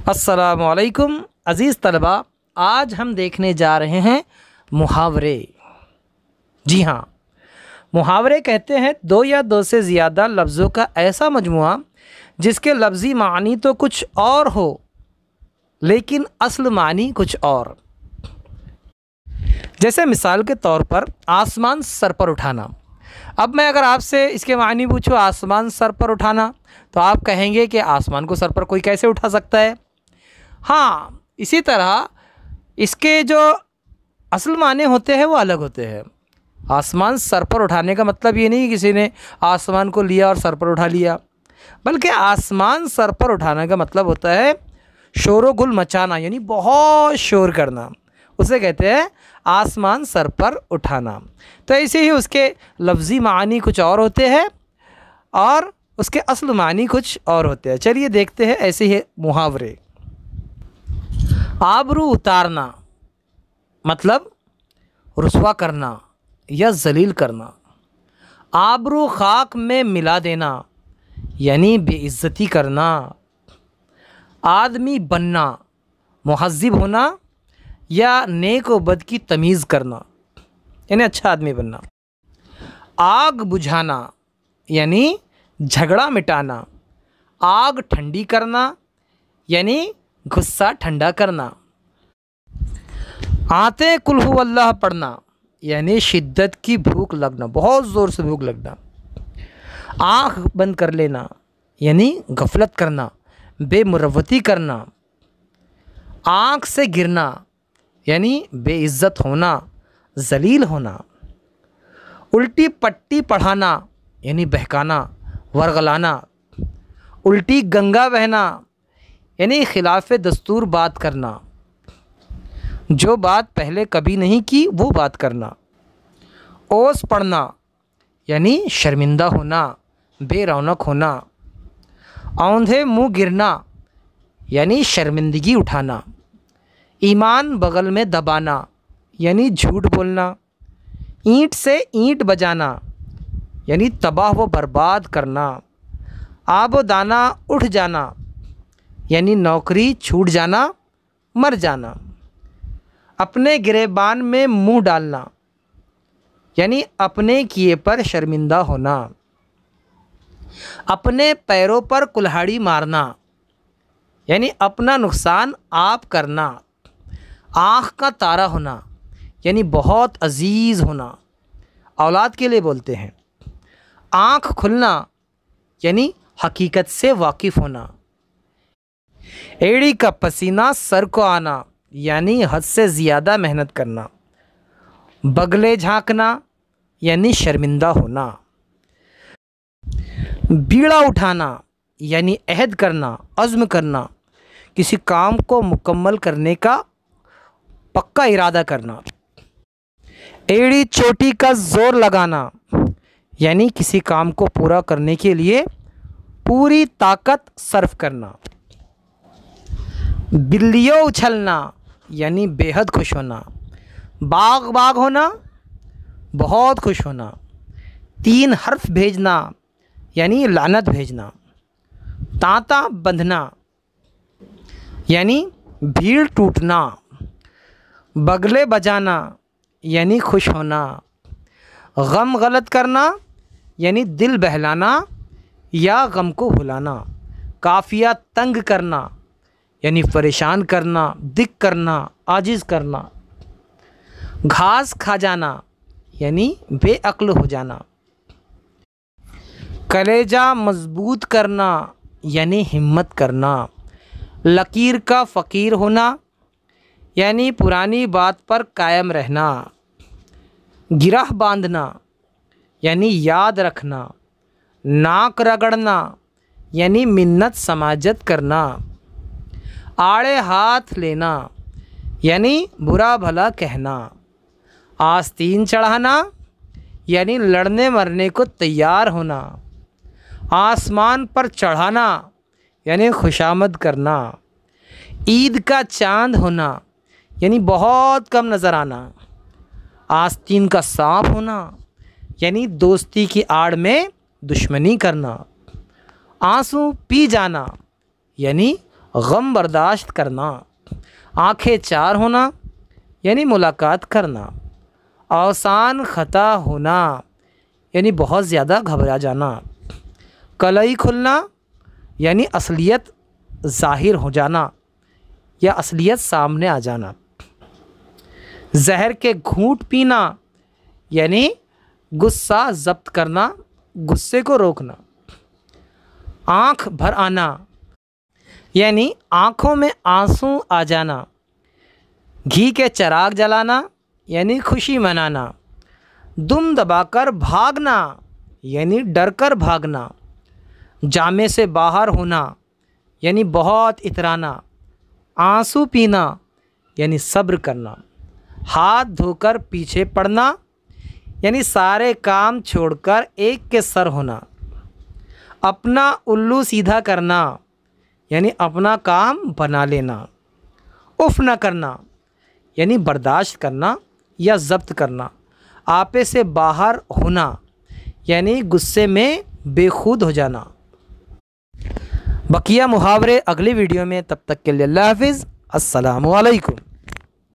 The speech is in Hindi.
अस्सलामुअलैकुम अज़ीज़ तलबा, आज हम देखने जा रहे हैं मुहावरे। जी हाँ, मुहावरे कहते हैं दो या दो से ज़्यादा लफ्ज़ों का ऐसा मजमुआ जिसके लफ्ज़ी मानी तो कुछ और हो लेकिन असल मानी कुछ और। जैसे मिसाल के तौर पर आसमान सर पर उठाना। अब मैं अगर आपसे इसके मानी पूछूँ आसमान सर पर उठाना, तो आप कहेंगे कि आसमान को सर पर कोई कैसे उठा सकता है। हाँ, इसी तरह इसके जो असल माने होते हैं वो अलग होते हैं। आसमान सर पर उठाने का मतलब ये नहीं कि किसी ने आसमान को लिया और सर पर उठा लिया, बल्कि आसमान सर पर उठाने का मतलब होता है शोर गुल मचाना, यानी बहुत शोर करना, उसे कहते हैं आसमान सर पर उठाना। तो ऐसे ही उसके लफ्ज़ी मानी कुछ और होते हैं और उसके असल मानी कुछ और होते हैं। चलिए देखते हैं ऐसे ही मुहावरे। आबरू उतारना मतलब रुसवा करना या जलील करना। आबरू खाक में मिला देना यानी बेइज्जती करना। आदमी बनना मुहज़्ज़िब होना या नेक व बद की तमीज़ करना यानी अच्छा आदमी बनना। आग बुझाना यानी झगड़ा मिटाना। आग ठंडी करना यानी गुस्सा ठंडा करना। आते कुल हु अल्लाह पढ़ना यानी शिद्दत की भूख लगना, बहुत ज़ोर से भूख लगना। आँख बंद कर लेना यानी गफलत करना, बेमुरवती करना। आँख से गिरना यानी बेइज्जत होना, जलील होना। उल्टी पट्टी पढ़ाना यानी बहकाना, वरगलाना। उल्टी गंगा बहना यानी खिलाफ दस्तूर बात करना, जो बात पहले कभी नहीं की वो बात करना। ओस पड़ना यानी शर्मिंदा होना, बेरौनक होना। औंधे मुँह गिरना यानी शर्मिंदगी उठाना। ईमान बगल में दबाना यानी झूठ बोलना। ईंट से ईंट बजाना यानी तबाह व बर्बाद करना। आबो दाना उठ जाना यानी नौकरी छूट जाना, मर जाना। अपने गिरेबान में मुंह डालना यानी अपने किए पर शर्मिंदा होना। अपने पैरों पर कुल्हाड़ी मारना यानी अपना नुकसान आप करना। आँख का तारा होना यानी बहुत अजीज़ होना, औलाद के लिए बोलते हैं। आँख खुलना यानी हकीकत से वाकिफ़ होना। एड़ी का पसीना सर को आना यानी हद से ज़्यादा मेहनत करना। बगले झांकना यानी शर्मिंदा होना। बीड़ा उठाना यानी अहद करना, अज़्म करना, किसी काम को मुकम्मल करने का पक्का इरादा करना। एड़ी चोटी का ज़ोर लगाना यानी किसी काम को पूरा करने के लिए पूरी ताकत सर्फ करना। बिल्लियों उछलना यानी बेहद खुश होना। बाग बाग होना, बहुत खुश होना। तीन हर्फ भेजना यानी लानत भेजना। तांता बंधना यानी भीड़ टूटना। बगले बजाना यानी खुश होना। गम गलत करना यानी दिल बहलाना या गम को भुलाना। काफिया तंग करना यानी परेशान करना, दिक करना, आजिज़ करना। घास खा जाना यानी बेअक्ल हो जाना। कलेजा मजबूत करना यानी हिम्मत करना। लकीर का फ़कीर होना यानी पुरानी बात पर कायम रहना। गिरह बांधना यानी याद रखना। नाक रगड़ना यानी मिन्नत समाजत करना। आड़े हाथ लेना यानी बुरा भला कहना। आस्तीन चढ़ाना यानी लड़ने मरने को तैयार होना। आसमान पर चढ़ाना यानी खुशामद करना। ईद का चांद होना यानी बहुत कम नज़र आना। आस्तीन का सांप होना यानी दोस्ती की आड़ में दुश्मनी करना। आंसू पी जाना यानी गम बर्दाश्त करना, आंखें चार होना यानी मुलाकात करना, अवसान ख़ता होना यानी बहुत ज़्यादा घबरा जाना, कलई खुलना यानी असलियत ज़ाहिर हो जाना या असलियत सामने आ जाना, जहर के घूंट पीना यानी गुस्सा ज़ब्त करना, गुस्से को रोकना, आँख भर आना यानी आँखों में आंसू आ जाना, घी के चिराग जलाना यानी खुशी मनाना, दुम दबाकर भागना यानी डरकर भागना, जामे से बाहर होना यानी बहुत इतराना, आंसू पीना यानी सब्र करना, हाथ धोकर पीछे पड़ना यानी सारे काम छोड़कर एक के सर होना, अपना उल्लू सीधा करना यानी अपना काम बना लेना, उफ न करना यानी बर्दाश्त करना या ज़ब्त करना, आपे से बाहर होना यानी गुस्से में बेखुद हो जाना। बकिया मुहावरे अगली वीडियो में, तब तक के लिए अल्लाह हाफिज़, अस्सलामु अलैकुम।